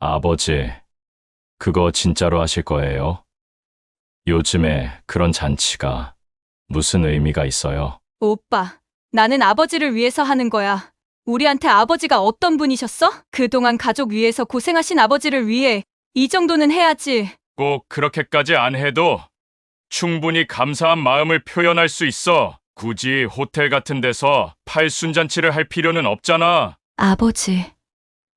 아버지, 그거 진짜로 하실 거예요? 요즘에 그런 잔치가 무슨 의미가 있어요? 오빠, 나는 아버지를 위해서 하는 거야. 우리한테 아버지가 어떤 분이셨어? 그동안 가족 위해서 고생하신 아버지를 위해 이 정도는 해야지. 꼭 그렇게까지 안 해도 충분히 감사한 마음을 표현할 수 있어. 굳이 호텔 같은 데서 팔순잔치를 할 필요는 없잖아. 아버지,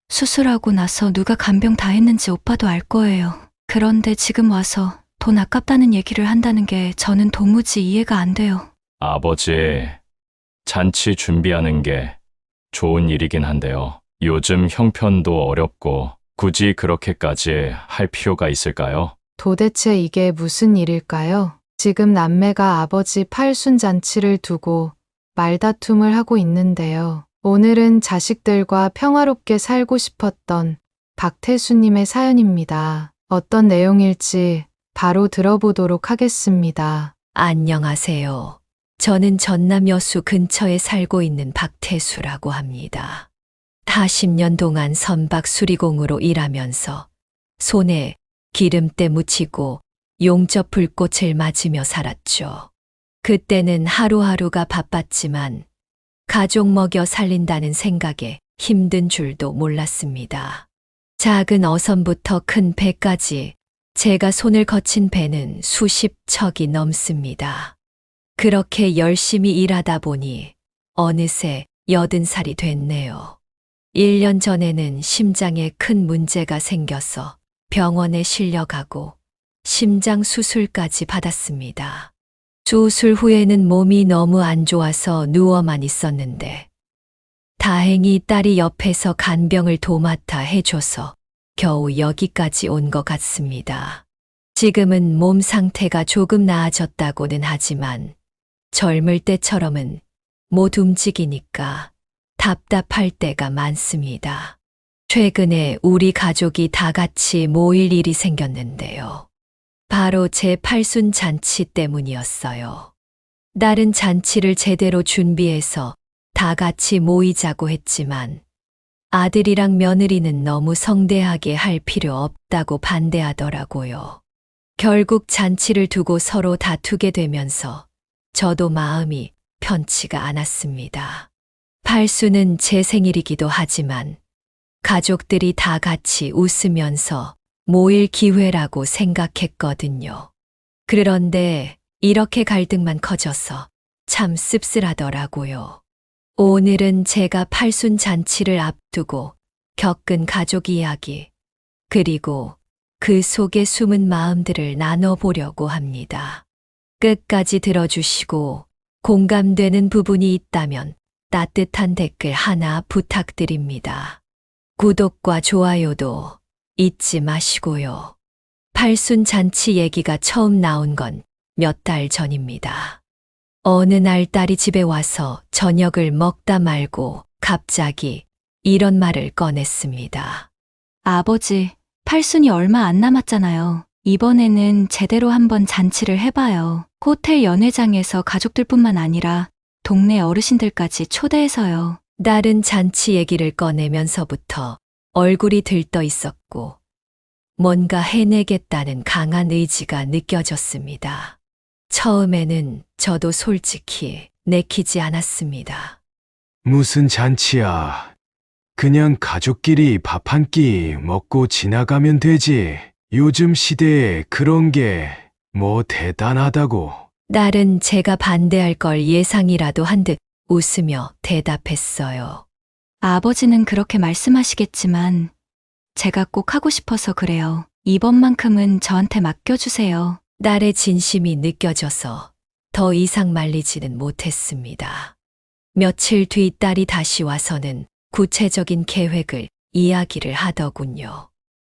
수술하고 나서 누가 간병 다 했는지 오빠도 알 거예요. 그런데 지금 와서 돈 아깝다는 얘기를 한다는 게 저는 도무지 이해가 안 돼요. 아버지, 잔치 준비하는 게 좋은 일이긴 한데요. 요즘 형편도 어렵고 굳이 그렇게까지 할 필요가 있을까요? 도대체 이게 무슨 일일까요? 지금 남매가 아버지 팔순잔치를 두고 말다툼을 하고 있는데요. 오늘은 자식들과 평화롭게 살고 싶었던 박태수님의 사연입니다. 어떤 내용일지 바로 들어보도록 하겠습니다. 안녕하세요. 저는 전남 여수 근처에 살고 있는 박태수라고 합니다. 40년 동안 선박 수리공으로 일하면서 손에 기름때 묻히고 용접 불꽃을 맞으며 살았죠. 그때는 하루하루가 바빴지만 가족 먹여 살린다는 생각에 힘든 줄도 몰랐습니다. 작은 어선부터 큰 배까지 제가 손을 거친 배는 수십 척이 넘습니다. 그렇게 열심히 일하다 보니 어느새 80살이 됐네요. 1년 전에는 심장에 큰 문제가 생겨서 병원에 실려가고 심장 수술까지 받았습니다. 수술 후에는 몸이 너무 안 좋아서 누워만 있었는데 다행히 딸이 옆에서 간병을 도맡아 해줘서 겨우 여기까지 온 것 같습니다. 지금은 몸 상태가 조금 나아졌다고는 하지만 젊을 때처럼은 못 움직이니까 답답할 때가 많습니다. 최근에 우리 가족이 다 같이 모일 일이 생겼는데요. 바로 제 팔순 잔치 때문이었어요. 다른 잔치를 제대로 준비해서 다 같이 모이자고 했지만 아들이랑 며느리는 너무 성대하게 할 필요 없다고 반대하더라고요. 결국 잔치를 두고 서로 다투게 되면서 저도 마음이 편치가 않았습니다. 팔순은 제 생일이기도 하지만 가족들이 다 같이 웃으면서 모일 기회라고 생각했거든요. 그런데 이렇게 갈등만 커져서 참 씁쓸하더라고요. 오늘은 제가 팔순 잔치를 앞두고 겪은 가족 이야기, 그리고 그 속에 숨은 마음들을 나눠보려고 합니다. 끝까지 들어주시고 공감되는 부분이 있다면 따뜻한 댓글 하나 부탁드립니다. 구독과 좋아요도 잊지 마시고요. 팔순 잔치 얘기가 처음 나온 건 몇 달 전입니다. 어느 날 딸이 집에 와서 저녁을 먹다 말고 갑자기 이런 말을 꺼냈습니다. 아버지, 팔순이 얼마 안 남았잖아요. 이번에는 제대로 한번 잔치를 해봐요. 호텔 연회장에서 가족들뿐만 아니라 동네 어르신들까지 초대해서요. 딸은 잔치 얘기를 꺼내면서부터 얼굴이 들떠 있었고 뭔가 해내겠다는 강한 의지가 느껴졌습니다. 처음에는 저도 솔직히 내키지 않았습니다. 무슨 잔치야. 그냥 가족끼리 밥 한 끼 먹고 지나가면 되지. 요즘 시대에 그런 게 뭐 대단하다고. 딸은 제가 반대할 걸 예상이라도 한 듯 웃으며 대답했어요. 아버지는 그렇게 말씀하시겠지만 제가 꼭 하고 싶어서 그래요. 이번만큼은 저한테 맡겨주세요. 딸의 진심이 느껴져서 더 이상 말리지는 못했습니다. 며칠 뒤 딸이 다시 와서는 구체적인 계획을 이야기를 하더군요.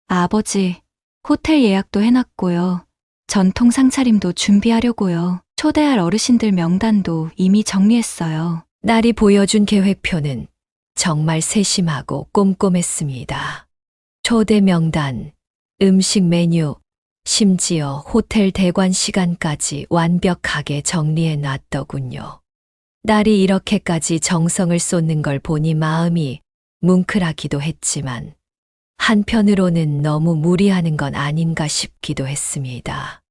아버지, 호텔 예약도 해놨고요. 전통 상차림도 준비하려고요. 초대할 어르신들 명단도 이미 정리했어요. 딸이 보여준 계획표는 정말 세심하고 꼼꼼했습니다. 초대 명단, 음식 메뉴, 심지어 호텔 대관 시간까지 완벽하게 정리해 놨더군요. 딸이 이렇게까지 정성을 쏟는 걸 보니 마음이 뭉클하기도 했지만 한편으로는 너무 무리하는 건 아닌가 싶기도 했습니다.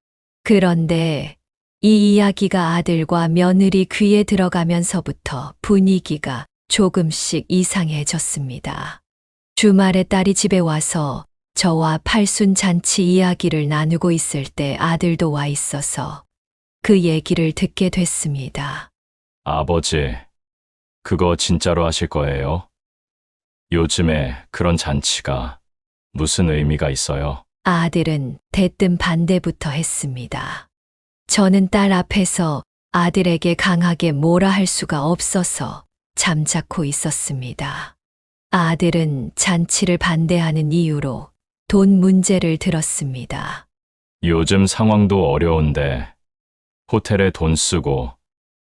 그런데 이 이야기가 아들과 며느리 귀에 들어가면서부터 분위기가 조금씩 이상해졌습니다. 주말에 딸이 집에 와서 저와 팔순 잔치 이야기를 나누고 있을 때 아들도 와 있어서 그 얘기를 듣게 됐습니다. 아버지, 그거 진짜로 하실 거예요? 요즘에 그런 잔치가 무슨 의미가 있어요? 아들은 대뜸 반대부터 했습니다. 저는 딸 앞에서 아들에게 강하게 뭐라 할 수가 없어서 잠자코 있었습니다. 아들은 잔치를 반대하는 이유로 돈 문제를 들었습니다. 요즘 상황도 어려운데 호텔에 돈 쓰고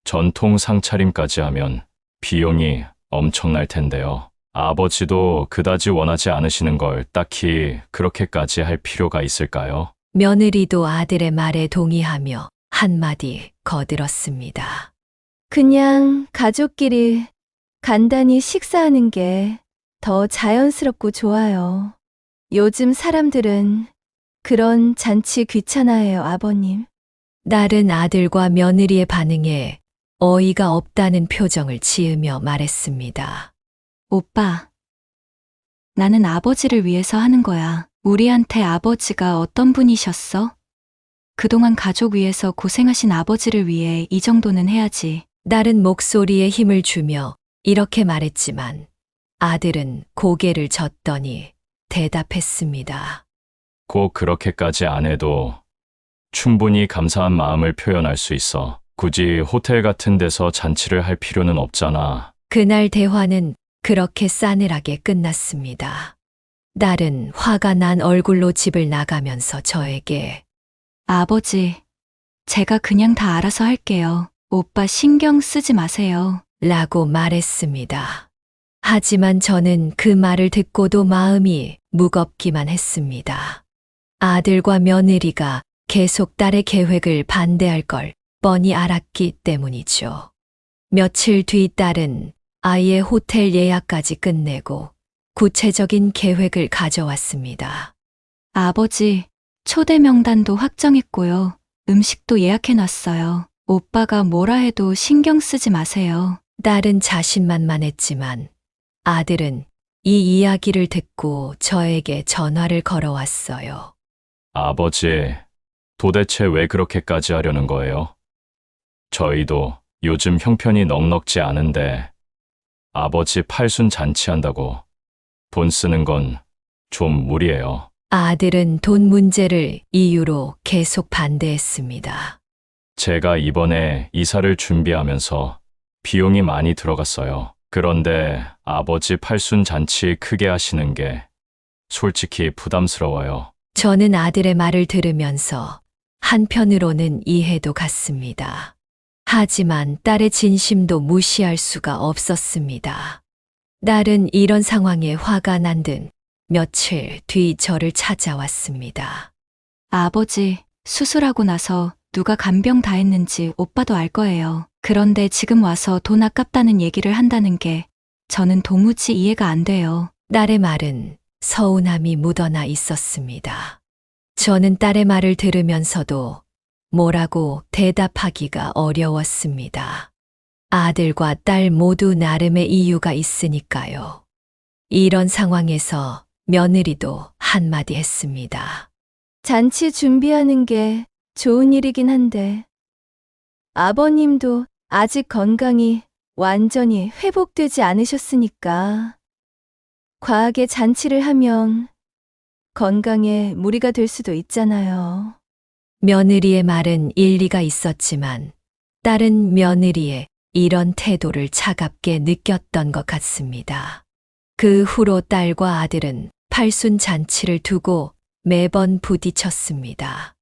전통 상차림까지 하면 비용이 엄청날 텐데요. 아버지도 그다지 원하지 않으시는 걸 딱히 그렇게까지 할 필요가 있을까요? 며느리도 아들의 말에 동의하며 한마디 거들었습니다. 그냥 가족끼리 간단히 식사하는 게 더 자연스럽고 좋아요. 요즘 사람들은 그런 잔치 귀찮아해요, 아버님. 딸은 아들과 며느리의 반응에 어이가 없다는 표정을 지으며 말했습니다. 오빠, 나는 아버지를 위해서 하는 거야. 우리한테 아버지가 어떤 분이셨어? 그동안 가족 위해서 고생하신 아버지를 위해 이 정도는 해야지. 딸은 목소리에 힘을 주며 이렇게 말했지만 아들은 고개를 젓더니 대답했습니다. 꼭 그렇게까지 안 해도 충분히 감사한 마음을 표현할 수 있어. 굳이 호텔 같은 데서 잔치를 할 필요는 없잖아. 그날 대화는 그렇게 싸늘하게 끝났습니다. 딸은 화가 난 얼굴로 집을 나가면서 저에게 아버지, 제가 그냥 다 알아서 할게요. 오빠 신경 쓰지 마세요. 라고 말했습니다. 하지만 저는 그 말을 듣고도 마음이 무겁기만 했습니다. 아들과 며느리가 계속 딸의 계획을 반대할 걸 뻔히 알았기 때문이죠. 며칠 뒤 딸은 아이의 호텔 예약까지 끝내고 구체적인 계획을 가져왔습니다. 아버지, 초대 명단도 확정했고요. 음식도 예약해놨어요. 오빠가 뭐라 해도 신경 쓰지 마세요. 딸은 자신만만했지만 아들은 이 이야기를 듣고 저에게 전화를 걸어왔어요. 아버지, 도대체 왜 그렇게까지 하려는 거예요? 저희도 요즘 형편이 넉넉지 않은데 아버지 팔순 잔치한다고 돈 쓰는 건 좀 무리예요. 아들은 돈 문제를 이유로 계속 반대했습니다. 제가 이번에 이사를 준비하면서 비용이 많이 들어갔어요. 그런데 아버지 팔순 잔치 크게 하시는 게 솔직히 부담스러워요. 저는 아들의 말을 들으면서 한편으로는 이해도 갔습니다. 하지만 딸의 진심도 무시할 수가 없었습니다. 딸은 이런 상황에 화가 난 듯 며칠 뒤 저를 찾아왔습니다. 아버지, 수술하고 나서 누가 간병 다 했는지 오빠도 알 거예요. 그런데 지금 와서 돈 아깝다는 얘기를 한다는 게 저는 도무지 이해가 안 돼요. 딸의 말은 서운함이 묻어나 있었습니다. 저는 딸의 말을 들으면서도 뭐라고 대답하기가 어려웠습니다. 아들과 딸 모두 나름의 이유가 있으니까요. 이런 상황에서 며느리도 한마디 했습니다. 잔치 준비하는 게 좋은 일이긴 한데, 아버님도 아직 건강이 완전히 회복되지 않으셨으니까, 과하게 잔치를 하면 건강에 무리가 될 수도 있잖아요. 며느리의 말은 일리가 있었지만 딸은 며느리의 이런 태도를 차갑게 느꼈던 것 같습니다. 그 후로 딸과 아들은 팔순 잔치를 두고 매번 부딪혔습니다.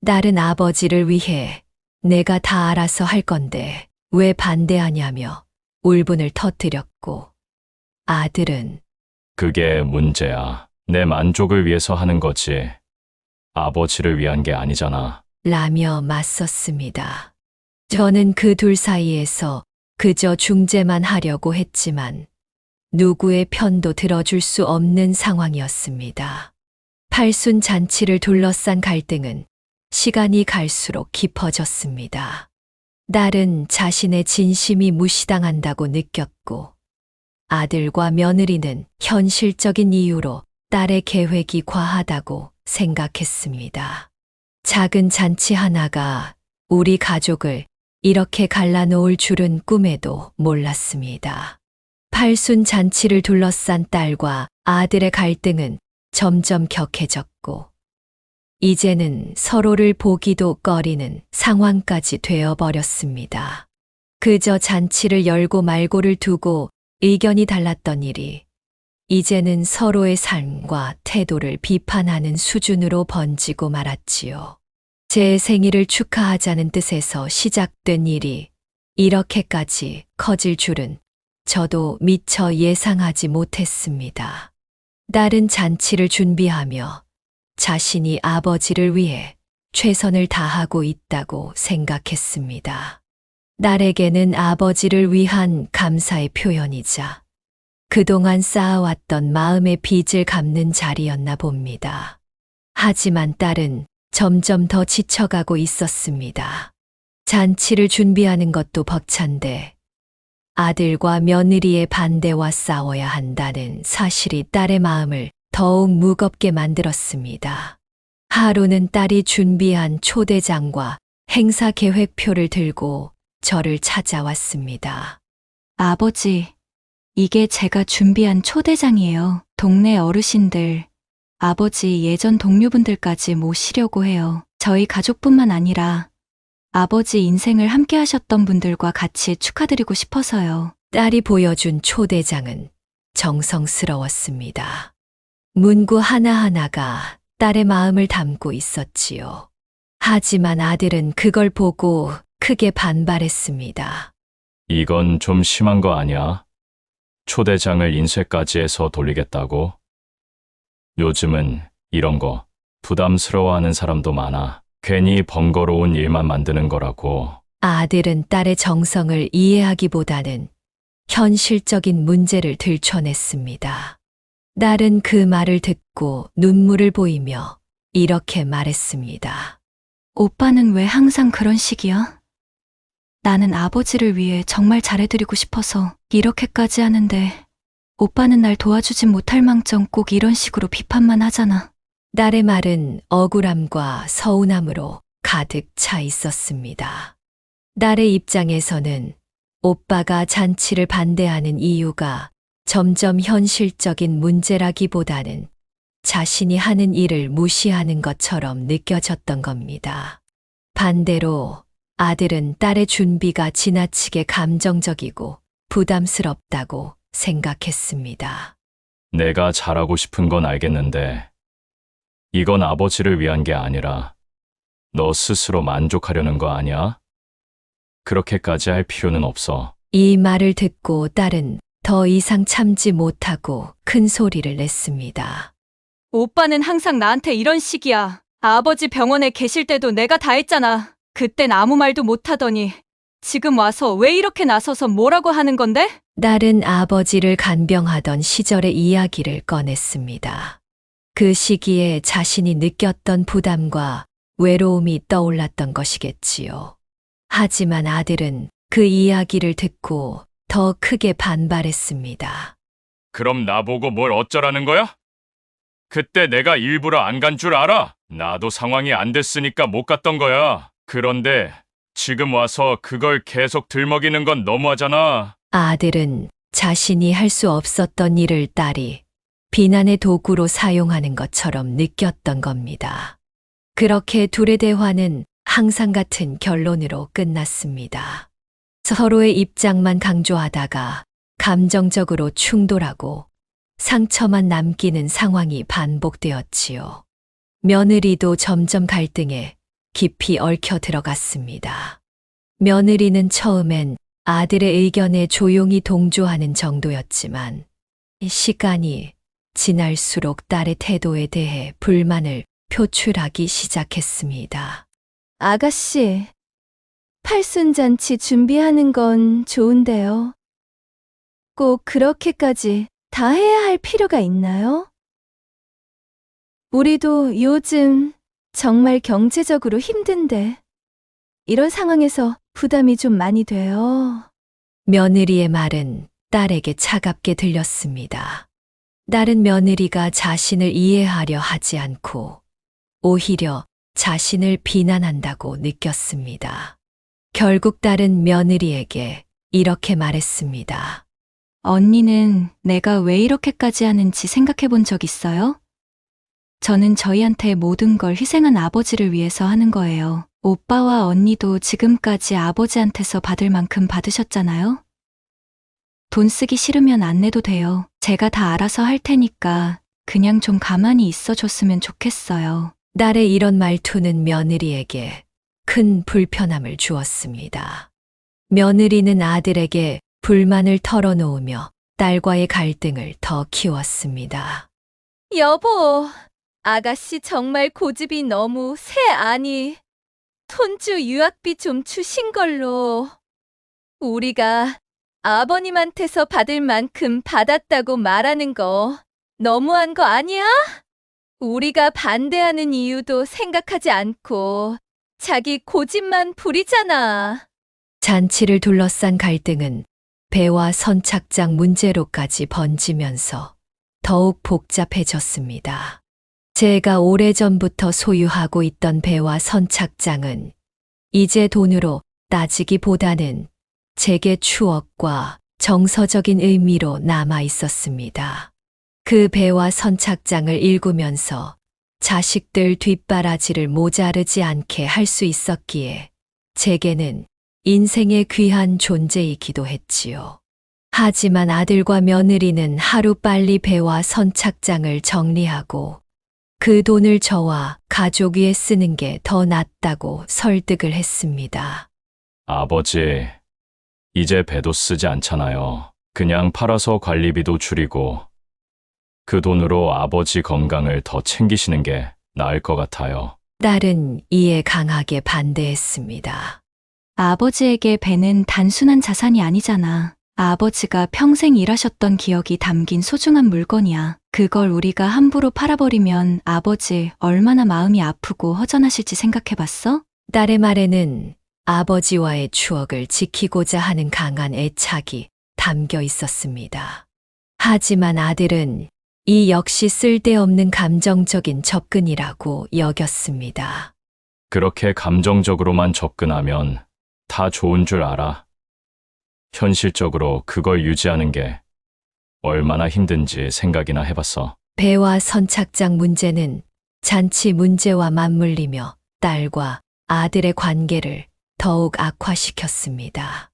딸은 아버지를 위해 내가 다 알아서 할 건데 왜 반대하냐며 울분을 터뜨렸고 아들은 그게 문제야. 내 만족을 위해서 하는 거지. 아버지를 위한 게 아니잖아. 라며 맞섰습니다. 저는 그 둘 사이에서 그저 중재만 하려고 했지만 누구의 편도 들어줄 수 없는 상황이었습니다. 팔순 잔치를 둘러싼 갈등은 시간이 갈수록 깊어졌습니다. 딸은 자신의 진심이 무시당한다고 느꼈고, 아들과 며느리는 현실적인 이유로 딸의 계획이 과하다고 생각했습니다. 작은 잔치 하나가 우리 가족을 이렇게 갈라놓을 줄은 꿈에도 몰랐습니다. 팔순 잔치를 둘러싼 딸과 아들의 갈등은 점점 격해졌고, 이제는 서로를 보기도 꺼리는 상황까지 되어버렸습니다. 그저 잔치를 열고 말고를 두고 의견이 달랐던 일이 이제는 서로의 삶과 태도를 비판하는 수준으로 번지고 말았지요. 제 생일을 축하하자는 뜻에서 시작된 일이 이렇게까지 커질 줄은 저도 미처 예상하지 못했습니다. 딸은 잔치를 준비하며 자신이 아버지를 위해 최선을 다하고 있다고 생각했습니다. 딸에게는 아버지를 위한 감사의 표현이자 그동안 쌓아왔던 마음의 빚을 갚는 자리였나 봅니다. 하지만 딸은 점점 더 지쳐가고 있었습니다. 잔치를 준비하는 것도 벅찬데 아들과 며느리의 반대와 싸워야 한다는 사실이 딸의 마음을 더욱 무겁게 만들었습니다. 하루는 딸이 준비한 초대장과 행사 계획표를 들고 저를 찾아왔습니다. 아버지, 이게 제가 준비한 초대장이에요. 동네 어르신들, 아버지 예전 동료분들까지 모시려고 해요. 저희 가족뿐만 아니라 아버지 인생을 함께 하셨던 분들과 같이 축하드리고 싶어서요. 딸이 보여준 초대장은 정성스러웠습니다. 문구 하나하나가 딸의 마음을 담고 있었지요. 하지만 아들은 그걸 보고 크게 반발했습니다. 이건 좀 심한 거 아니야? 초대장을 인쇄까지 해서 돌리겠다고? 요즘은 이런 거 부담스러워하는 사람도 많아. 괜히 번거로운 일만 만드는 거라고. 아들은 딸의 정성을 이해하기보다는 현실적인 문제를 들춰냈습니다. 딸은 그 말을 듣고 눈물을 보이며 이렇게 말했습니다. 오빠는 왜 항상 그런 식이야? 나는 아버지를 위해 정말 잘해드리고 싶어서 이렇게까지 하는데 오빠는 날 도와주진 못할 망정 꼭 이런 식으로 비판만 하잖아. 딸의 말은 억울함과 서운함으로 가득 차 있었습니다. 딸의 입장에서는 오빠가 잔치를 반대하는 이유가 점점 현실적인 문제라기보다는 자신이 하는 일을 무시하는 것처럼 느껴졌던 겁니다. 반대로 아들은 딸의 준비가 지나치게 감정적이고 부담스럽다고 생각했습니다. 내가 잘하고 싶은 건 알겠는데 이건 아버지를 위한 게 아니라 너 스스로 만족하려는 거 아니야? 그렇게까지 할 필요는 없어. 이 말을 듣고 딸은 더 이상 참지 못하고 큰 소리를 냈습니다. 오빠는 항상 나한테 이런 식이야. 아버지 병원에 계실 때도 내가 다 했잖아. 그땐 아무 말도 못하더니 지금 와서 왜 이렇게 나서서 뭐라고 하는 건데? 딸은 아버지를 간병하던 시절의 이야기를 꺼냈습니다. 그 시기에 자신이 느꼈던 부담과 외로움이 떠올랐던 것이겠지요. 하지만 아들은 그 이야기를 듣고 더 크게 반발했습니다. 그럼 나보고 뭘 어쩌라는 거야? 그때 내가 일부러 안 간 줄 알아? 나도 상황이 안 됐으니까 못 갔던 거야. 그런데 지금 와서 그걸 계속 들먹이는 건 너무하잖아. 아들은 자신이 할 수 없었던 일을 딸이 비난의 도구로 사용하는 것처럼 느꼈던 겁니다. 그렇게 둘의 대화는 항상 같은 결론으로 끝났습니다. 서로의 입장만 강조하다가 감정적으로 충돌하고 상처만 남기는 상황이 반복되었지요. 며느리도 점점 갈등에 깊이 얽혀 들어갔습니다. 며느리는 처음엔 아들의 의견에 조용히 동조하는 정도였지만 시간이 지날수록 딸의 태도에 대해 불만을 표출하기 시작했습니다. 아가씨, 팔순잔치 준비하는 건 좋은데요. 꼭 그렇게까지 다 해야 할 필요가 있나요? 우리도 요즘 정말 경제적으로 힘든데 이런 상황에서 부담이 좀 많이 돼요. 며느리의 말은 딸에게 차갑게 들렸습니다. 딸은 며느리가 자신을 이해하려 하지 않고 오히려 자신을 비난한다고 느꼈습니다. 결국 딸은 며느리에게 이렇게 말했습니다. 언니는 내가 왜 이렇게까지 하는지 생각해 본 적 있어요? 저는 저희한테 모든 걸 희생한 아버지를 위해서 하는 거예요. 오빠와 언니도 지금까지 아버지한테서 받을 만큼 받으셨잖아요? 돈 쓰기 싫으면 안 내도 돼요. 제가 다 알아서 할 테니까 그냥 좀 가만히 있어 줬으면 좋겠어요. 딸의 이런 말투는 며느리에게 큰 불편함을 주었습니다. 며느리는 아들에게 불만을 털어놓으며 딸과의 갈등을 더 키웠습니다. 여보, 아가씨 정말 고집이 너무 아니, 톤주 유학비 좀 주신 걸로. 우리가 아버님한테서 받을 만큼 받았다고 말하는 거 너무한 거 아니야? 우리가 반대하는 이유도 생각하지 않고 자기 고집만 부리잖아. 잔치를 둘러싼 갈등은 배와 선착장 문제로까지 번지면서 더욱 복잡해졌습니다. 제가 오래전부터 소유하고 있던 배와 선착장은 이제 돈으로 따지기보다는 제게 추억과 정서적인 의미로 남아 있었습니다. 그 배와 선착장을 읽으면서 자식들 뒷바라지를 모자르지 않게 할 수 있었기에 제게는 인생의 귀한 존재이기도 했지요. 하지만 아들과 며느리는 하루빨리 배와 선착장을 정리하고 그 돈을 저와 가족 위에 쓰는 게 더 낫다고 설득을 했습니다. 아버지, 이제 배도 쓰지 않잖아요. 그냥 팔아서 관리비도 줄이고 그 돈으로 아버지 건강을 더 챙기시는 게 나을 것 같아요. 딸은 이에 강하게 반대했습니다. 아버지에게 배는 단순한 자산이 아니잖아. 아버지가 평생 일하셨던 기억이 담긴 소중한 물건이야. 그걸 우리가 함부로 팔아버리면 아버지 얼마나 마음이 아프고 허전하실지 생각해봤어? 딸의 말에는 아버지와의 추억을 지키고자 하는 강한 애착이 담겨 있었습니다. 하지만 아들은 이 역시 쓸데없는 감정적인 접근이라고 여겼습니다. 그렇게 감정적으로만 접근하면 다 좋은 줄 알아. 현실적으로 그걸 유지하는 게 얼마나 힘든지 생각이나 해봤어. 배와 선착장 문제는 잔치 문제와 맞물리며 딸과 아들의 관계를 더욱 악화시켰습니다.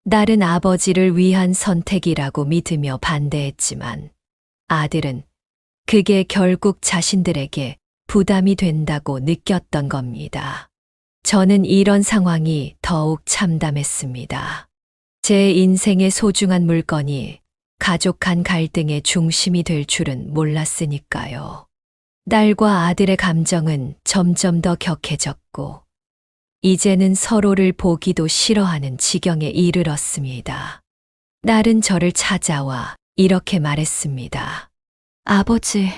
딸은 아버지를 위한 선택이라고 믿으며 반대했지만 아들은 그게 결국 자신들에게 부담이 된다고 느꼈던 겁니다. 저는 이런 상황이 더욱 참담했습니다. 제 인생의 소중한 물건이 가족 간 갈등의 중심이 될 줄은 몰랐으니까요. 딸과 아들의 감정은 점점 더 격해졌고, 이제는 서로를 보기도 싫어하는 지경에 이르렀습니다. 딸은 저를 찾아와 이렇게 말했습니다. 아버지,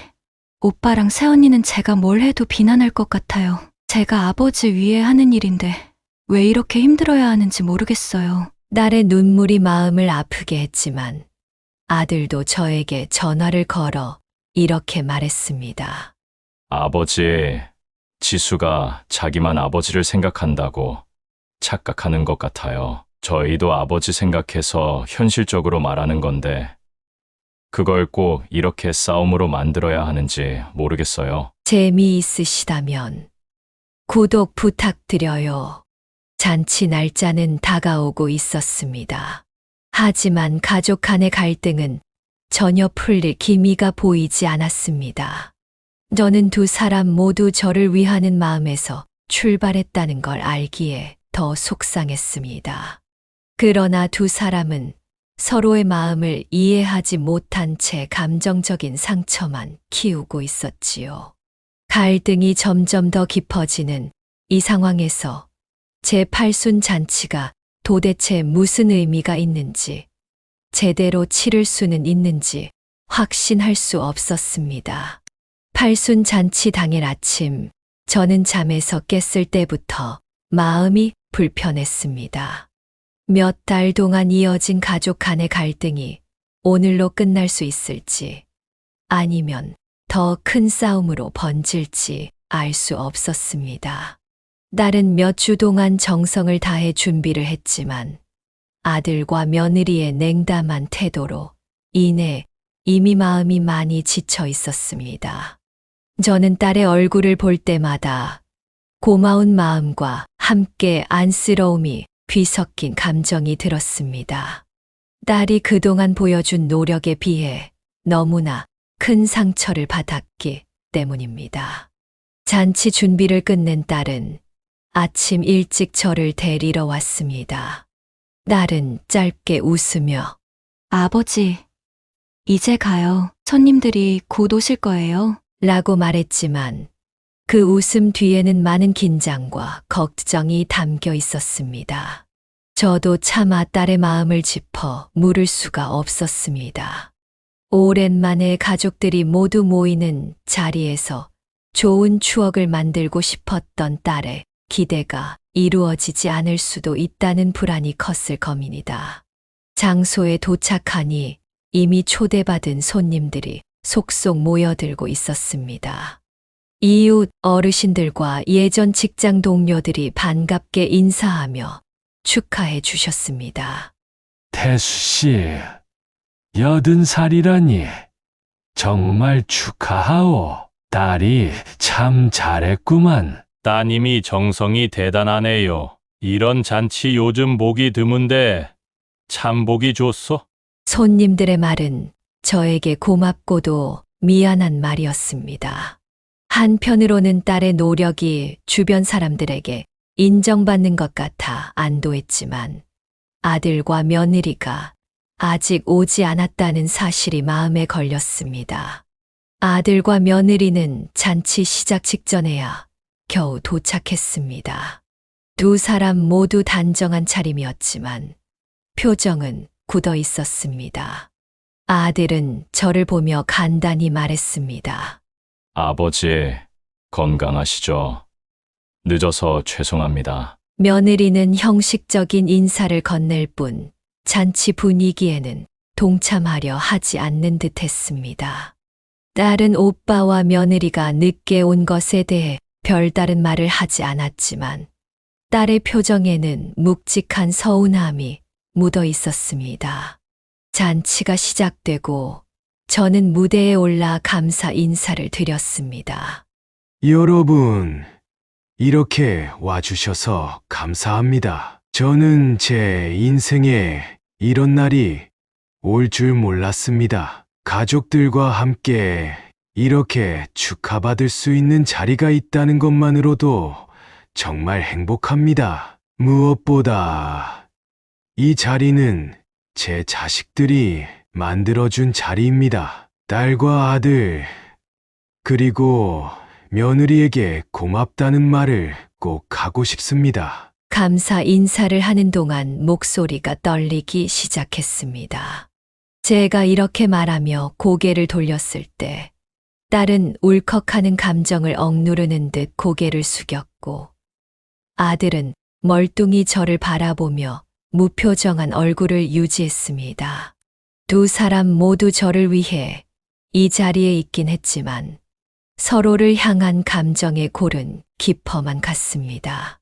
오빠랑 새언니는 제가 뭘 해도 비난할 것 같아요. 제가 아버지 위해 하는 일인데 왜 이렇게 힘들어야 하는지 모르겠어요. 딸의 눈물이 마음을 아프게 했지만 아들도 저에게 전화를 걸어 이렇게 말했습니다. 아버지, 지수가 자기만 아버지를 생각한다고 착각하는 것 같아요. 저희도 아버지 생각해서 현실적으로 말하는 건데 그걸 꼭 이렇게 싸움으로 만들어야 하는지 모르겠어요. 재미있으시다면 구독 부탁드려요. 잔치 날짜는 다가오고 있었습니다. 하지만 가족 간의 갈등은 전혀 풀릴 기미가 보이지 않았습니다. 저는 두 사람 모두 저를 위하는 마음에서 출발했다는 걸 알기에 더 속상했습니다. 그러나 두 사람은 서로의 마음을 이해하지 못한 채 감정적인 상처만 키우고 있었지요. 갈등이 점점 더 깊어지는 이 상황에서 제 팔순 잔치가 도대체 무슨 의미가 있는지 제대로 치를 수는 있는지 확신할 수 없었습니다. 팔순 잔치 당일 아침, 저는 잠에서 깼을 때부터 마음이 불편했습니다. 몇 달 동안 이어진 가족 간의 갈등이 오늘로 끝날 수 있을지, 아니면 더 큰 싸움으로 번질지 알 수 없었습니다. 딸은 몇 주 동안 정성을 다해 준비를 했지만 아들과 며느리의 냉담한 태도로 인해 이미 마음이 많이 지쳐 있었습니다. 저는 딸의 얼굴을 볼 때마다 고마운 마음과 함께 안쓰러움이 뒤섞인 감정이 들었습니다. 딸이 그동안 보여준 노력에 비해 너무나 큰 상처를 받았기 때문입니다. 잔치 준비를 끝낸 딸은 아침 일찍 저를 데리러 왔습니다. 딸은 짧게 웃으며 아버지, 이제 가요. 손님들이 곧 오실 거예요. 라고 말했지만 그 웃음 뒤에는 많은 긴장과 걱정이 담겨 있었습니다. 저도 차마 딸의 마음을 짚어 물을 수가 없었습니다. 오랜만에 가족들이 모두 모이는 자리에서 좋은 추억을 만들고 싶었던 딸의 기대가 이루어지지 않을 수도 있다는 불안이 컸을 겁니다. 장소에 도착하니 이미 초대받은 손님들이 속속 모여들고 있었습니다. 이웃 어르신들과 예전 직장 동료들이 반갑게 인사하며 축하해 주셨습니다. 태수씨, 80살이라니 정말 축하하오. 딸이 참 잘했구만. 따님이 정성이 대단하네요. 이런 잔치 요즘 보기 드문데 참 보기 좋소. 손님들의 말은 저에게 고맙고도 미안한 말이었습니다. 한편으로는 딸의 노력이 주변 사람들에게 인정받는 것 같아 안도했지만 아들과 며느리가 아직 오지 않았다는 사실이 마음에 걸렸습니다. 아들과 며느리는 잔치 시작 직전에야 겨우 도착했습니다. 두 사람 모두 단정한 차림이었지만 표정은 굳어 있었습니다. 아들은 저를 보며 간단히 말했습니다. 아버지, 건강하시죠? 늦어서 죄송합니다. 며느리는 형식적인 인사를 건넬 뿐 잔치 분위기에는 동참하려 하지 않는 듯 했습니다. 딸은 오빠와 며느리가 늦게 온 것에 대해 별다른 말을 하지 않았지만 딸의 표정에는 묵직한 서운함이 묻어 있었습니다. 잔치가 시작되고 저는 무대에 올라 감사 인사를 드렸습니다. 여러분, 이렇게 와주셔서 감사합니다. 저는 제 인생에 이런 날이 올 줄 몰랐습니다. 가족들과 함께 이렇게 축하받을 수 있는 자리가 있다는 것만으로도 정말 행복합니다. 무엇보다 이 자리는 제 자식들이 만들어준 자리입니다. 딸과 아들, 그리고 며느리에게 고맙다는 말을 꼭 하고 싶습니다. 감사 인사를 하는 동안 목소리가 떨리기 시작했습니다. 제가 이렇게 말하며 고개를 돌렸을 때 딸은 울컥하는 감정을 억누르는 듯 고개를 숙였고 아들은 멀뚱히 저를 바라보며 무표정한 얼굴을 유지했습니다. 두 사람 모두 저를 위해 이 자리에 있긴 했지만 서로를 향한 감정의 골은 깊어만 갔습니다.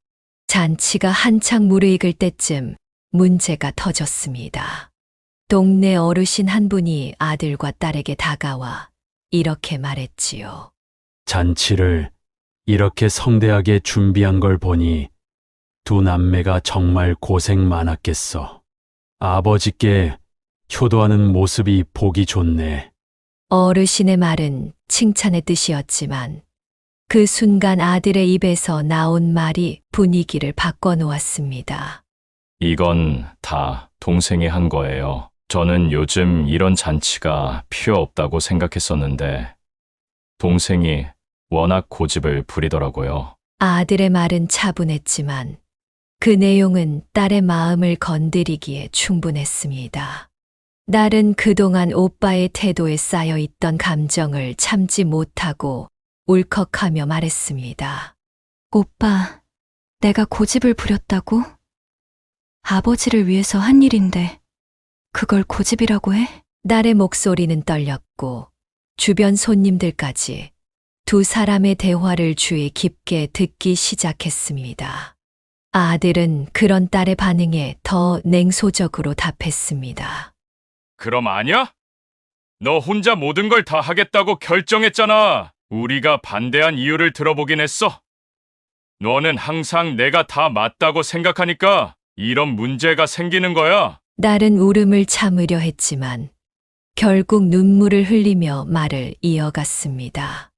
잔치가 한창 무르익을 때쯤 문제가 터졌습니다. 동네 어르신 한 분이 아들과 딸에게 다가와 이렇게 말했지요. 잔치를 이렇게 성대하게 준비한 걸 보니 두 남매가 정말 고생 많았겠어. 아버지께 효도하는 모습이 보기 좋네. 어르신의 말은 칭찬의 뜻이었지만 그 순간 아들의 입에서 나온 말이 분위기를 바꿔놓았습니다. 이건 다 동생이 한 거예요. 저는 요즘 이런 잔치가 필요 없다고 생각했었는데 동생이 워낙 고집을 부리더라고요. 아들의 말은 차분했지만 그 내용은 딸의 마음을 건드리기에 충분했습니다. 딸은 그동안 오빠의 태도에 쌓여 있던 감정을 참지 못하고 울컥하며 말했습니다. 오빠, 내가 고집을 부렸다고? 아버지를 위해서 한 일인데, 그걸 고집이라고 해? 딸의 목소리는 떨렸고 주변 손님들까지 두 사람의 대화를 주의 깊게 듣기 시작했습니다. 아들은 그런 딸의 반응에 더 냉소적으로 답했습니다. 그럼 아냐? 너 혼자 모든 걸 다 하겠다고 결정했잖아. 우리가 반대한 이유를 들어보긴 했어. 너는 항상 내가 다 맞다고 생각하니까 이런 문제가 생기는 거야. 딸은 울음을 참으려 했지만 결국 눈물을 흘리며 말을 이어갔습니다.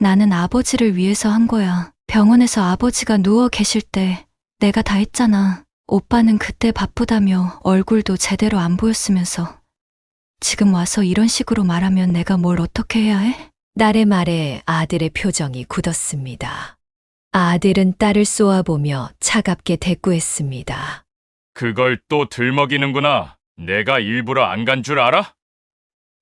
나는 아버지를 위해서 한 거야. 병원에서 아버지가 누워 계실 때 내가 다 했잖아. 오빠는 그때 바쁘다며 얼굴도 제대로 안 보였으면서 지금 와서 이런 식으로 말하면 내가 뭘 어떻게 해야 해? 딸의 말에 아들의 표정이 굳었습니다. 아들은 딸을 쏘아보며 차갑게 대꾸했습니다. 그걸 또 들먹이는구나. 내가 일부러 안 간 줄 알아?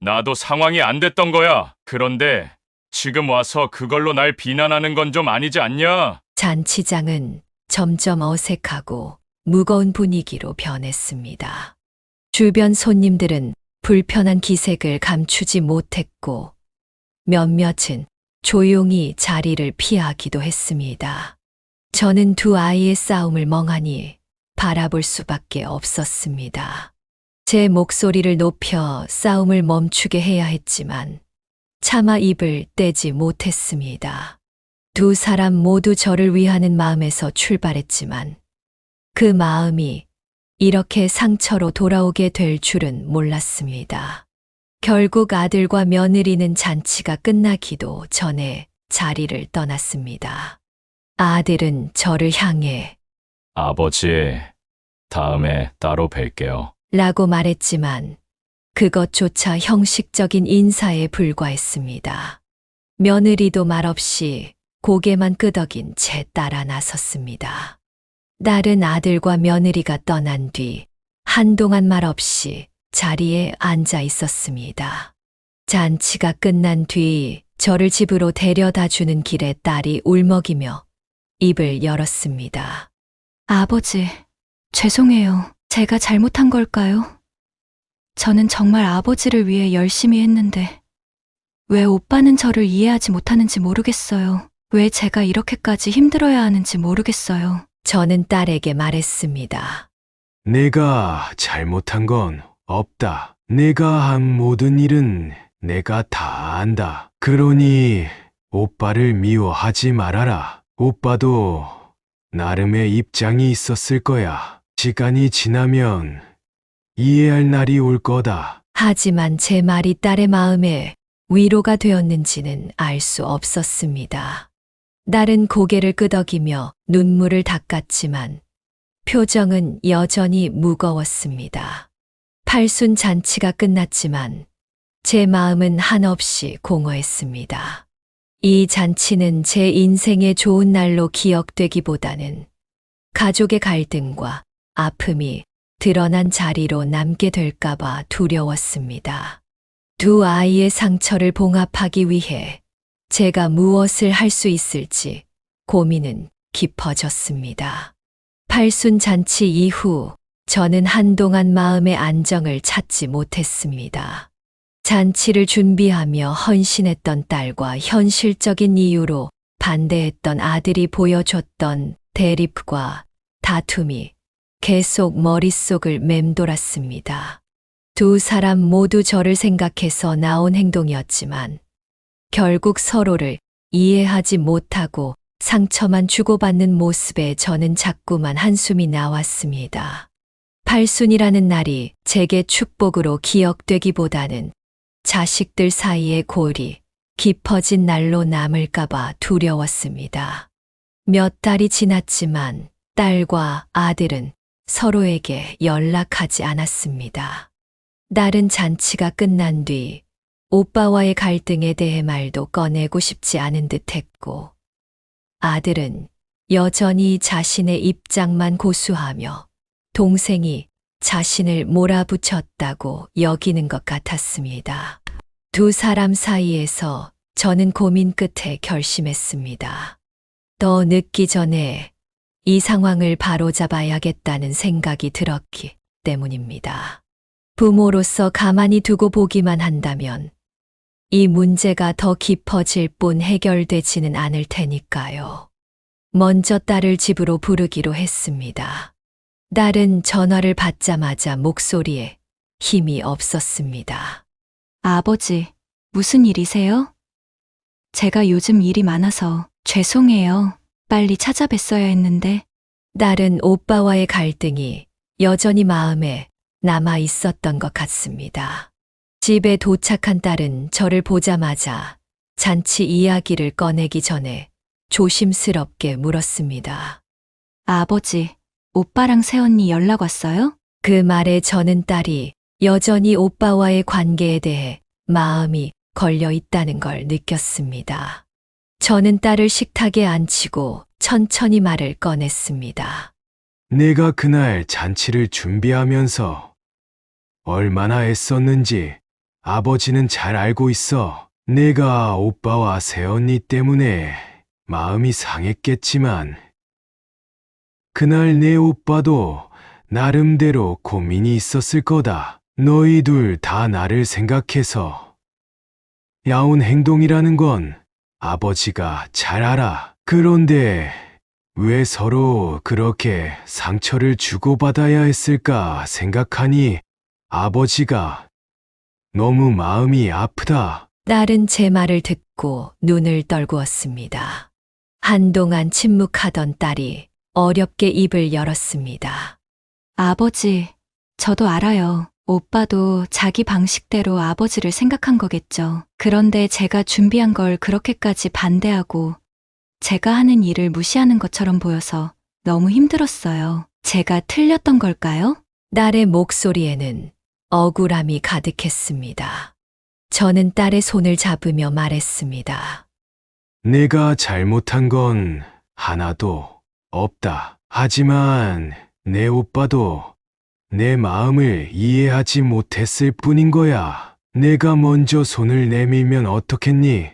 나도 상황이 안 됐던 거야. 그런데 지금 와서 그걸로 날 비난하는 건 좀 아니지 않냐? 잔치장은 점점 어색하고 무거운 분위기로 변했습니다. 주변 손님들은 불편한 기색을 감추지 못했고 몇몇은 조용히 자리를 피하기도 했습니다. 저는 두 아이의 싸움을 멍하니 바라볼 수밖에 없었습니다. 제 목소리를 높여 싸움을 멈추게 해야 했지만 차마 입을 떼지 못했습니다. 두 사람 모두 저를 위하는 마음에서 출발했지만 그 마음이 이렇게 상처로 돌아오게 될 줄은 몰랐습니다. 결국 아들과 며느리는 잔치가 끝나기도 전에 자리를 떠났습니다. 아들은 저를 향해 아버지, 다음에 따로 뵐게요. 라고 말했지만 그것조차 형식적인 인사에 불과했습니다. 며느리도 말없이 고개만 끄덕인 채 따라 나섰습니다. 딸은 아들과 며느리가 떠난 뒤 한동안 말없이 자리에 앉아 있었습니다. 잔치가 끝난 뒤 저를 집으로 데려다 주는 길에 딸이 울먹이며 입을 열었습니다. 아버지, 죄송해요. 제가 잘못한 걸까요? 저는 정말 아버지를 위해 열심히 했는데 왜 오빠는 저를 이해하지 못하는지 모르겠어요. 왜 제가 이렇게까지 힘들어야 하는지 모르겠어요. 저는 딸에게 말했습니다. 내가 잘못한 건 없다. 내가 한 모든 일은 내가 다 안다. 그러니 오빠를 미워하지 말아라. 오빠도 나름의 입장이 있었을 거야. 시간이 지나면 이해할 날이 올 거다. 하지만 제 말이 딸의 마음에 위로가 되었는지는 알 수 없었습니다. 딸은 고개를 끄덕이며 눈물을 닦았지만 표정은 여전히 무거웠습니다. 팔순 잔치가 끝났지만 제 마음은 한없이 공허했습니다. 이 잔치는 제 인생의 좋은 날로 기억되기보다는 가족의 갈등과 아픔이 드러난 자리로 남게 될까봐 두려웠습니다. 두 아이의 상처를 봉합하기 위해 제가 무엇을 할 수 있을지 고민은 깊어졌습니다. 팔순 잔치 이후 저는 한동안 마음의 안정을 찾지 못했습니다. 잔치를 준비하며 헌신했던 딸과 현실적인 이유로 반대했던 아들이 보여줬던 대립과 다툼이 계속 머릿속을 맴돌았습니다. 두 사람 모두 저를 생각해서 나온 행동이었지만 결국 서로를 이해하지 못하고 상처만 주고받는 모습에 저는 자꾸만 한숨이 나왔습니다. 팔순이라는 날이 제게 축복으로 기억되기보다는 자식들 사이의 골이 깊어진 날로 남을까봐 두려웠습니다. 몇 달이 지났지만 딸과 아들은 서로에게 연락하지 않았습니다. 딸은 잔치가 끝난 뒤 오빠와의 갈등에 대해 말도 꺼내고 싶지 않은 듯 했고, 아들은 여전히 자신의 입장만 고수하며 동생이 자신을 몰아붙였다고 여기는 것 같았습니다. 두 사람 사이에서 저는 고민 끝에 결심했습니다. 더 늦기 전에 이 상황을 바로잡아야겠다는 생각이 들었기 때문입니다. 부모로서 가만히 두고 보기만 한다면 이 문제가 더 깊어질 뿐 해결되지는 않을 테니까요. 먼저 딸을 집으로 부르기로 했습니다. 딸은 전화를 받자마자 목소리에 힘이 없었습니다. 아버지, 무슨 일이세요? 제가 요즘 일이 많아서 죄송해요. 빨리 찾아뵀어야 했는데. 딸은 오빠와의 갈등이 여전히 마음에 남아 있었던 것 같습니다. 집에 도착한 딸은 저를 보자마자 잔치 이야기를 꺼내기 전에 조심스럽게 물었습니다. 아버지, 오빠랑 새언니 연락 왔어요? 그 말에 저는 딸이 여전히 오빠와의 관계에 대해 마음이 걸려 있다는 걸 느꼈습니다. 저는 딸을 식탁에 앉히고 천천히 말을 꺼냈습니다. 내가 그날 잔치를 준비하면서 얼마나 애썼는지 아버지는 잘 알고 있어. 내가 오빠와 새언니 때문에 마음이 상했겠지만 그날 내 오빠도 나름대로 고민이 있었을 거다. 너희 둘 다 나를 생각해서 야운 행동이라는 건 아버지가 잘 알아. 그런데 왜 서로 그렇게 상처를 주고받아야 했을까 생각하니 아버지가 너무 마음이 아프다. 딸은 제 말을 듣고 눈을 떨구었습니다. 한동안 침묵하던 딸이 어렵게 입을 열었습니다. 아버지, 저도 알아요. 오빠도 자기 방식대로 아버지를 생각한 거겠죠. 그런데 제가 준비한 걸 그렇게까지 반대하고 제가 하는 일을 무시하는 것처럼 보여서 너무 힘들었어요. 제가 틀렸던 걸까요? 딸의 목소리에는 억울함이 가득했습니다. 저는 딸의 손을 잡으며 말했습니다. 내가 잘못한 건 하나도 없다. 하지만 내 오빠도 내 마음을 이해하지 못했을 뿐인 거야. 내가 먼저 손을 내밀면 어떻겠니?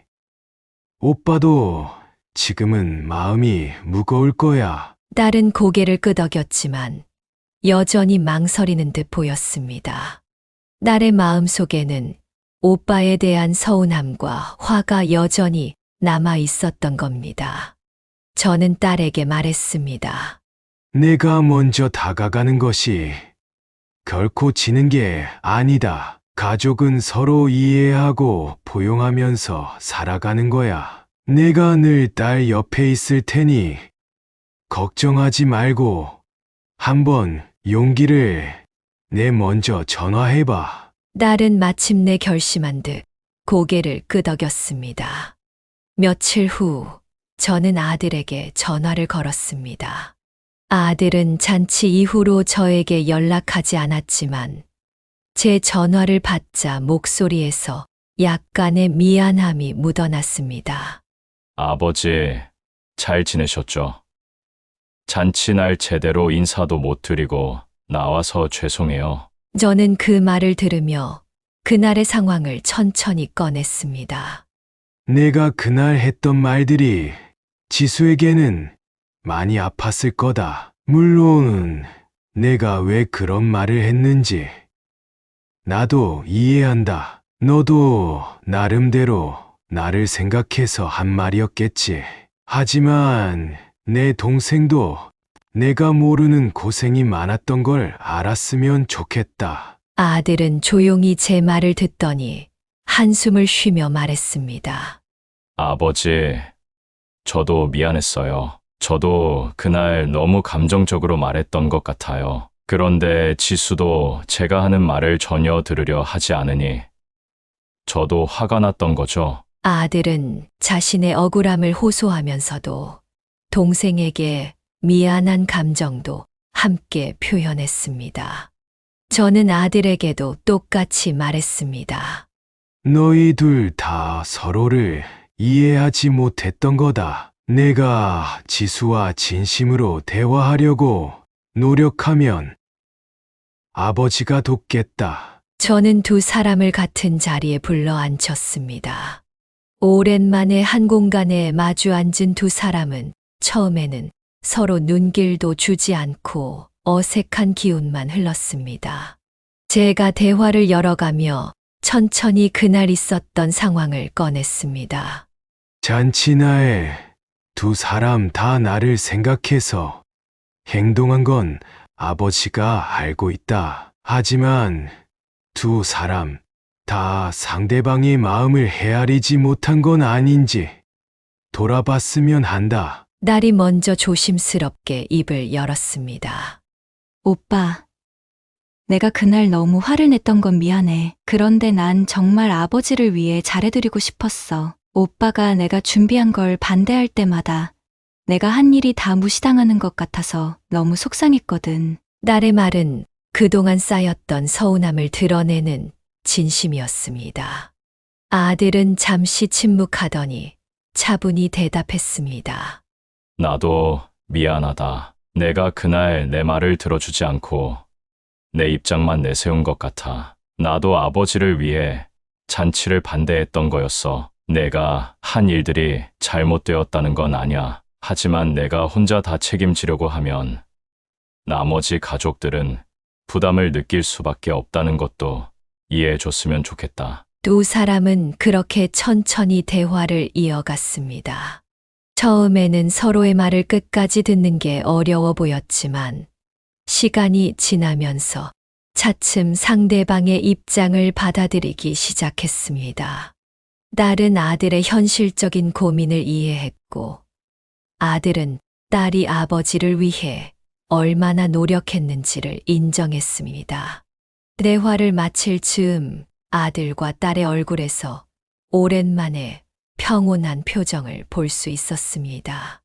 오빠도 지금은 마음이 무거울 거야. 딸은 고개를 끄덕였지만 여전히 망설이는 듯 보였습니다. 딸의 마음속에는 오빠에 대한 서운함과 화가 여전히 남아 있었던 겁니다. 저는 딸에게 말했습니다. 내가 먼저 다가가는 것이 결코 지는 게 아니다. 가족은 서로 이해하고 포용하면서 살아가는 거야. 내가 늘 딸 옆에 있을 테니 걱정하지 말고 한번 용기를 내 먼저 전화해봐. 딸은 마침내 결심한 듯 고개를 끄덕였습니다. 며칠 후 저는 아들에게 전화를 걸었습니다. 아들은 잔치 이후로 저에게 연락하지 않았지만 제 전화를 받자 목소리에서 약간의 미안함이 묻어났습니다. 아버지, 잘 지내셨죠? 잔치날 제대로 인사도 못 드리고 나와서 죄송해요. 저는 그 말을 들으며 그날의 상황을 천천히 꺼냈습니다. 내가 그날 했던 말들이 지수에게는 많이 아팠을 거다. 물론 내가 왜 그런 말을 했는지 나도 이해한다. 너도 나름대로 나를 생각해서 한 말이었겠지. 하지만 내 동생도 내가 모르는 고생이 많았던 걸 알았으면 좋겠다. 아들은 조용히 제 말을 듣더니 한숨을 쉬며 말했습니다. 아버지, 저도 미안했어요. 저도 그날 너무 감정적으로 말했던 것 같아요. 그런데 지수도 제가 하는 말을 전혀 들으려 하지 않으니 저도 화가 났던 거죠. 아들은 자신의 억울함을 호소하면서도 동생에게 미안한 감정도 함께 표현했습니다. 저는 아들에게도 똑같이 말했습니다. 너희 둘 다 서로를 이해하지 못했던 거다. 내가 지수와 진심으로 대화하려고 노력하면 아버지가 돕겠다. 저는 두 사람을 같은 자리에 불러 앉혔습니다. 오랜만에 한 공간에 마주 앉은 두 사람은 처음에는 서로 눈길도 주지 않고 어색한 기운만 흘렀습니다. 제가 대화를 열어가며 천천히 그날 있었던 상황을 꺼냈습니다. 잔치나에 두 사람 다 나를 생각해서 행동한 건 아버지가 알고 있다. 하지만 두 사람 다 상대방의 마음을 헤아리지 못한 건 아닌지 돌아봤으면 한다. 딸이 먼저 조심스럽게 입을 열었습니다. 오빠, 내가 그날 너무 화를 냈던 건 미안해. 그런데 난 정말 아버지를 위해 잘해드리고 싶었어. 오빠가 내가 준비한 걸 반대할 때마다 내가 한 일이 다 무시당하는 것 같아서 너무 속상했거든. 딸의 말은 그동안 쌓였던 서운함을 드러내는 진심이었습니다. 아들은 잠시 침묵하더니 차분히 대답했습니다. 나도 미안하다. 내가 그날 내 말을 들어주지 않고 내 입장만 내세운 것 같아. 나도 아버지를 위해 잔치를 반대했던 거였어. 내가 한 일들이 잘못되었다는 건 아냐. 하지만 내가 혼자 다 책임지려고 하면 나머지 가족들은 부담을 느낄 수밖에 없다는 것도 이해해 줬으면 좋겠다. 두 사람은 그렇게 천천히 대화를 이어갔습니다. 처음에는 서로의 말을 끝까지 듣는 게 어려워 보였지만 시간이 지나면서 차츰 상대방의 입장을 받아들이기 시작했습니다. 딸은 아들의 현실적인 고민을 이해했고 아들은 딸이 아버지를 위해 얼마나 노력했는지를 인정했습니다. 대화를 마칠 즈음 아들과 딸의 얼굴에서 오랜만에 평온한 표정을 볼 수 있었습니다.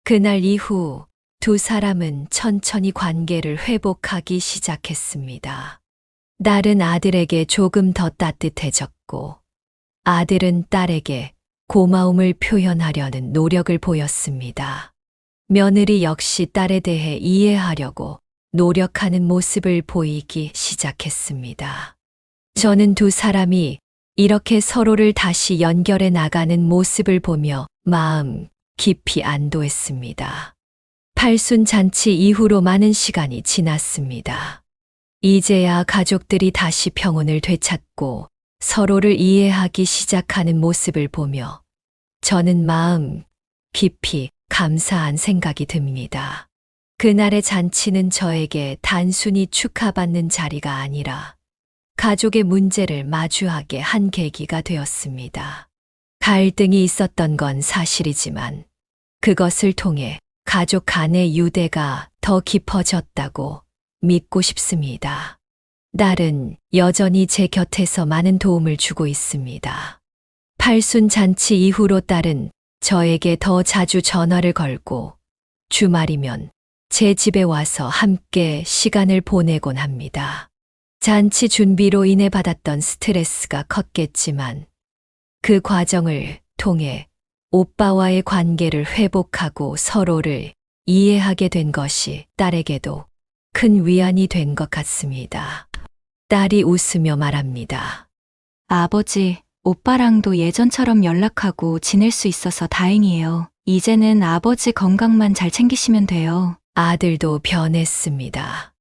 그날 이후 두 사람은 천천히 관계를 회복하기 시작했습니다. 딸은 아들에게 조금 더 따뜻해졌고 아들은 딸에게 고마움을 표현하려는 노력을 보였습니다. 며느리 역시 딸에 대해 이해하려고 노력하는 모습을 보이기 시작했습니다. 저는 두 사람이 이렇게 서로를 다시 연결해 나가는 모습을 보며 마음 깊이 안도했습니다. 팔순 잔치 이후로 많은 시간이 지났습니다. 이제야 가족들이 다시 평온을 되찾고 서로를 이해하기 시작하는 모습을 보며 저는 마음 깊이 감사한 생각이 듭니다. 그날의 잔치는 저에게 단순히 축하받는 자리가 아니라 가족의 문제를 마주하게 한 계기가 되었습니다. 갈등이 있었던 건 사실이지만 그것을 통해 가족 간의 유대가 더 깊어졌다고 믿고 싶습니다. 딸은 여전히 제 곁에서 많은 도움을 주고 있습니다. 팔순 잔치 이후로 딸은 저에게 더 자주 전화를 걸고 주말이면 제 집에 와서 함께 시간을 보내곤 합니다. 잔치 준비로 인해 받았던 스트레스가 컸겠지만 그 과정을 통해 오빠와의 관계를 회복하고 서로를 이해하게 된 것이 딸에게도 큰 위안이 된 것 같습니다. 딸이 웃으며 말합니다. 아버지, 오빠랑도 예전처럼 연락하고 지낼 수 있어서 다행이에요. 이제는 아버지 건강만 잘 챙기시면 돼요. 아들도 변했습니다.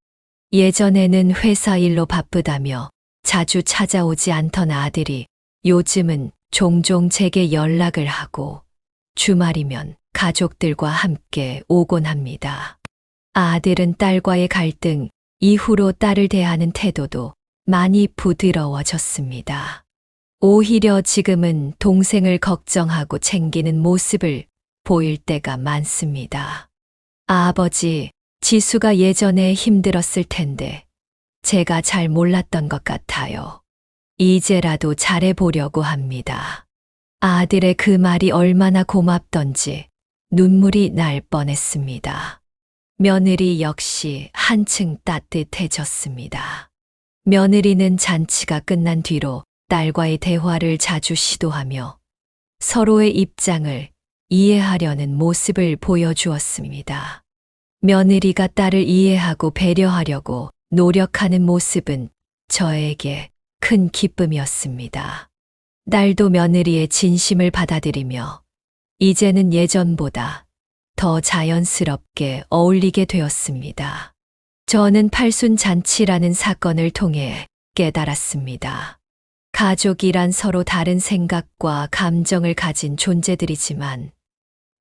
예전에는 회사 일로 바쁘다며 자주 찾아오지 않던 아들이 요즘은 종종 제게 연락을 하고 주말이면 가족들과 함께 오곤 합니다. 아들은 딸과의 갈등 이후로 딸을 대하는 태도도 많이 부드러워졌습니다. 오히려 지금은 동생을 걱정하고 챙기는 모습을 보일 때가 많습니다. 아버지, 지수가 예전에 힘들었을 텐데 제가 잘 몰랐던 것 같아요. 이제라도 잘해보려고 합니다. 아들의 그 말이 얼마나 고맙던지 눈물이 날 뻔했습니다. 며느리 역시 한층 따뜻해졌습니다. 며느리는 잔치가 끝난 뒤로 딸과의 대화를 자주 시도하며 서로의 입장을 이해하려는 모습을 보여주었습니다. 며느리가 딸을 이해하고 배려하려고 노력하는 모습은 저에게 큰 기쁨이었습니다. 딸도 며느리의 진심을 받아들이며 이제는 예전보다 더 자연스럽게 어울리게 되었습니다. 저는 팔순잔치라는 사건을 통해 깨달았습니다. 가족이란 서로 다른 생각과 감정을 가진 존재들이지만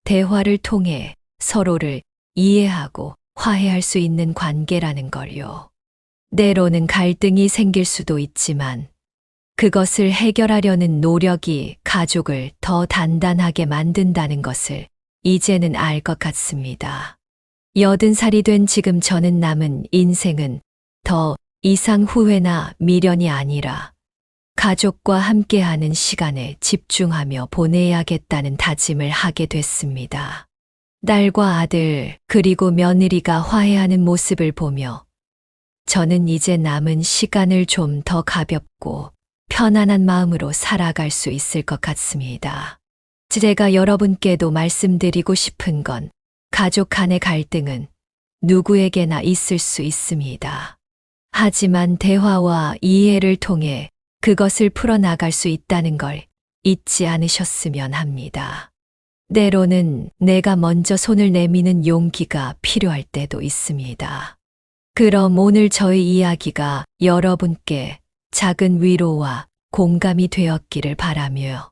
대화를 통해 서로를 이해하고 화해할 수 있는 관계라는 걸요. 때로는 갈등이 생길 수도 있지만 그것을 해결하려는 노력이 가족을 더 단단하게 만든다는 것을 이제는 알 것 같습니다. 80살이 된 지금 저는 남은 인생은 더 이상 후회나 미련이 아니라 가족과 함께하는 시간에 집중하며 보내야겠다는 다짐을 하게 됐습니다. 딸과 아들 그리고 며느리가 화해하는 모습을 보며 저는 이제 남은 시간을 좀 더 가볍고 편안한 마음으로 살아갈 수 있을 것 같습니다. 제가 여러분께도 말씀드리고 싶은 건 가족 간의 갈등은 누구에게나 있을 수 있습니다. 하지만 대화와 이해를 통해 그것을 풀어나갈 수 있다는 걸 잊지 않으셨으면 합니다. 때로는 내가 먼저 손을 내미는 용기가 필요할 때도 있습니다. 그럼 오늘 저의 이야기가 여러분께 작은 위로와 공감이 되었기를 바라며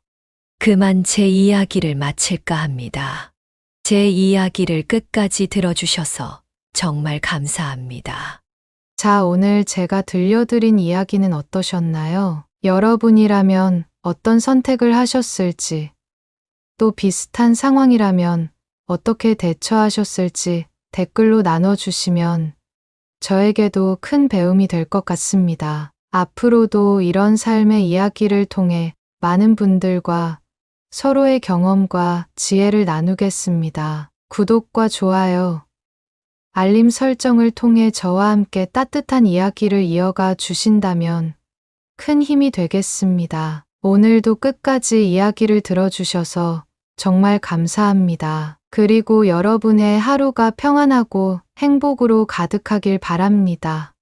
그만 제 이야기를 마칠까 합니다. 제 이야기를 끝까지 들어주셔서 정말 감사합니다. 자, 오늘 제가 들려드린 이야기는 어떠셨나요? 여러분이라면 어떤 선택을 하셨을지, 또 비슷한 상황이라면 어떻게 대처하셨을지 댓글로 나눠주시면 저에게도 큰 배움이 될 것 같습니다. 앞으로도 이런 삶의 이야기를 통해 많은 분들과 서로의 경험과 지혜를 나누겠습니다. 구독과 좋아요, 알림 설정을 통해 저와 함께 따뜻한 이야기를 이어가 주신다면 큰 힘이 되겠습니다. 오늘도 끝까지 이야기를 들어주셔서 정말 감사합니다. 그리고 여러분의 하루가 평안하고 행복으로 가득하길 바랍니다.